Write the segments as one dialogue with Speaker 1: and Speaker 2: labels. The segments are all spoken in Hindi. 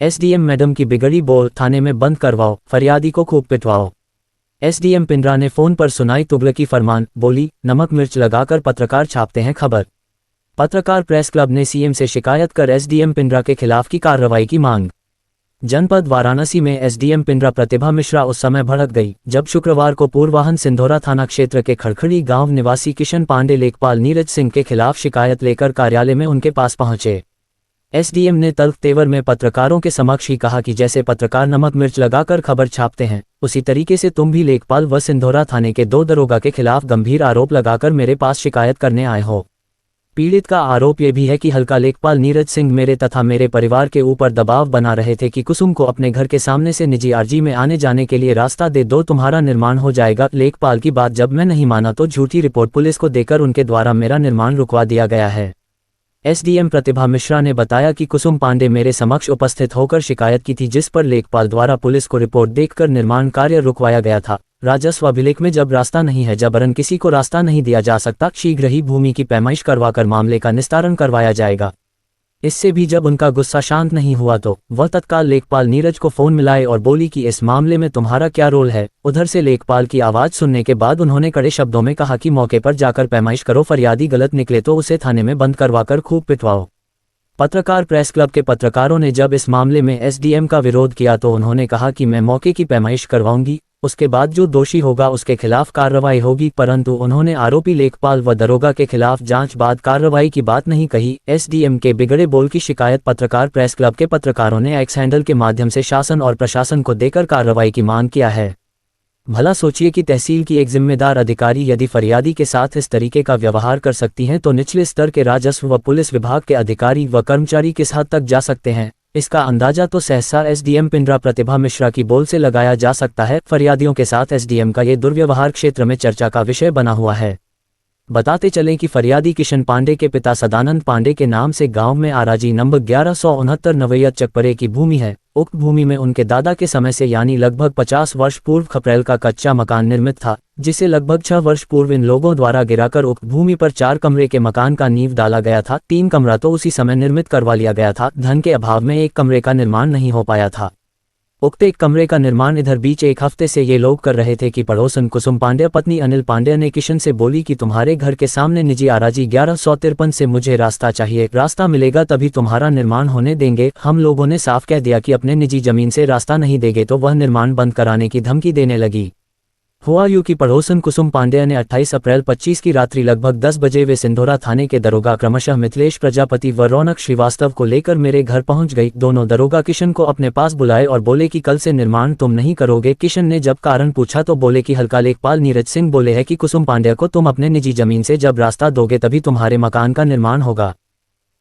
Speaker 1: एसडीएम मैडम की बिगड़ी बोल, थाने में बंद करवाओ, फरियादी को खूब पिटवाओ। एसडीएम पिंडरा ने फोन पर सुनाई तुगलकी फरमान, बोली नमक मिर्च लगाकर पत्रकार छापते हैं खबर। पत्रकार प्रेस क्लब ने सीएम से शिकायत कर एसडीएम पिंडरा के खिलाफ की कार्रवाई की मांग। जनपद वाराणसी में एसडीएम पिंडरा प्रतिभा मिश्रा उस समय भड़क गई जब शुक्रवार को पूर्वाहन सिंधोरा थाना क्षेत्र के खड़खड़ी गांव निवासी किशन पांडे लेखपाल नीरज सिंह के खिलाफ शिकायत लेकर कार्यालय में उनके पास पहुंचे। एसडीएम ने तल्ख तेवर में पत्रकारों के समक्ष ही कहा कि जैसे पत्रकार नमक मिर्च लगाकर खबर छापते हैं, उसी तरीके से तुम भी लेखपाल व सिंधोरा थाने के 2 दरोगा के खिलाफ गंभीर आरोप लगाकर मेरे पास शिकायत करने आए हो। पीड़ित का आरोप ये भी है कि हल्का लेखपाल नीरज सिंह मेरे तथा मेरे परिवार के ऊपर दबाव बना रहे थे कि कुसुम को अपने घर के सामने से निजी आरजी में आने जाने के लिए रास्ता दे दो, तुम्हारा निर्माण हो जाएगा। लेखपाल की बात जब मैं नहीं माना तो झूठी रिपोर्ट पुलिस को देकर उनके द्वारा मेरा निर्माण रुकवा दिया गया है। एसडीएम प्रतिभा मिश्रा ने बताया कि कुसुम पांडे मेरे समक्ष उपस्थित होकर शिकायत की थी, जिस पर लेखपाल द्वारा पुलिस को रिपोर्ट देखकर निर्माण कार्य रुकवाया गया था। राजस्व अभिलेख में जब रास्ता नहीं है, जबरन किसी को रास्ता नहीं दिया जा सकता। शीघ्र ही भूमि की पैमाइश करवाकर मामले का निस्तारण करवाया जाएगा। इससे भी जब उनका गुस्सा शांत नहीं हुआ तो वह तत्काल लेखपाल नीरज को फोन मिलाए और बोली कि इस मामले में तुम्हारा क्या रोल है। उधर से लेखपाल की आवाज सुनने के बाद उन्होंने कड़े शब्दों में कहा कि मौके पर जाकर पैमाइश करो, फरियादी गलत निकले तो उसे थाने में बंद करवाकर खूब पिटवाओ। पत्रकार प्रेस क्लब के पत्रकारों ने जब इस मामले में एसडीएम का विरोध किया तो उन्होंने कहा कि मैं मौके की पैमाइश करवाऊंगी, उसके बाद जो दोषी होगा उसके खिलाफ कार्रवाई होगी। परंतु उन्होंने आरोपी लेखपाल व दरोगा के खिलाफ जांच बाद कार्रवाई की बात नहीं कही। एसडीएम के बिगड़े बोल की शिकायत पत्रकार प्रेस क्लब के पत्रकारों ने एक्स हैंडल के माध्यम से शासन और प्रशासन को देकर कार्रवाई की मांग किया है। भला सोचिए कि तहसील की एक जिम्मेदार अधिकारी यदि फरियादी के साथ इस तरीके का व्यवहार कर सकती हैं तो निचले स्तर के राजस्व व पुलिस विभाग के अधिकारी व कर्मचारी किस हद तक जा सकते हैं। इसका अंदाजा तो सहसा एसडीएम पिंडरा प्रतिभा मिश्रा की बोल से लगाया जा सकता है। फरियादियों के साथ एसडीएम का ये दुर्व्यवहार क्षेत्र में चर्चा का विषय बना हुआ है। बताते चलें कि फरियादी किशन पांडे के पिता सदानंद पांडे के नाम से गांव में आराजी नंबर 1169 नवैयत चकपरे की भूमि है। उक्त भूमि में उनके दादा के समय से यानी लगभग 50 वर्ष पूर्व खपरेल का कच्चा मकान निर्मित था, जिसे लगभग 6 वर्ष पूर्व इन लोगों द्वारा गिराकर उक्त भूमि पर 4 कमरे के मकान का नींव डाला गया था। 3 कमरा तो उसी समय निर्मित करवा लिया गया था। धन के अभाव में 1 कमरे का निर्माण नहीं हो पाया था। उक्त 1 कमरे का निर्माण इधर बीच 1 हफ्ते से ये लोग कर रहे थे कि पड़ोसन कुसुम पांड्या पत्नी अनिल पांड्या ने किशन से बोली कि तुम्हारे घर के सामने निजी आराजी 1153 से मुझे रास्ता चाहिए, रास्ता मिलेगा तभी तुम्हारा निर्माण होने देंगे। हम लोगों ने साफ कह दिया कि अपने निजी जमीन से रास्ता नहीं देंगे तो वह निर्माण बंद कराने की धमकी देने लगी। हुआ यूं कि पड़ोसन कुसुम पांड्या ने 28 अप्रैल 25 की रात्रि लगभग 10 बजे वे सिंधोरा थाने के दरोगा क्रमशः मिथिलेश प्रजापति व रौनक श्रीवास्तव को लेकर मेरे घर पहुंच गई। दोनों दरोगा किशन को अपने पास बुलाए और बोले कि कल से निर्माण तुम नहीं करोगे। किशन ने जब कारण पूछा तो बोले कि हल्का लेखपाल नीरज सिंह बोले है कि कुसुम पांड्या को तुम अपने निजी जमीन से जब रास्ता दोगे तभी तुम्हारे मकान का निर्माण होगा।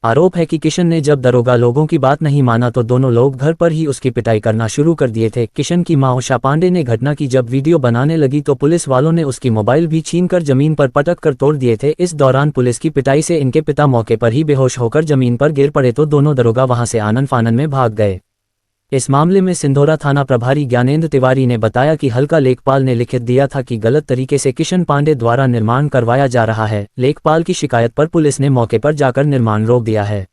Speaker 1: आरोप है कि किशन ने जब दरोगा लोगों की बात नहीं माना तो दोनों लोग घर पर ही उसकी पिटाई करना शुरू कर दिए थे। किशन की मां उषा पांडे ने घटना की जब वीडियो बनाने लगी तो पुलिस वालों ने उसकी मोबाइल भी छीनकर जमीन पर पटक कर तोड़ दिए थे। इस दौरान पुलिस की पिटाई से इनके पिता मौके पर ही बेहोश होकर जमीन पर गिर पड़े तो दोनों दरोगा वहां से आनन फानन में भाग गए। इस मामले में सिंधोरा थाना प्रभारी ज्ञानेंद्र तिवारी ने बताया कि हल्का लेखपाल ने लिखित दिया था कि गलत तरीके से किशन पांडे द्वारा निर्माण करवाया जा रहा है। लेखपाल की शिकायत पर पुलिस ने मौके पर जाकर निर्माण रोक दिया है।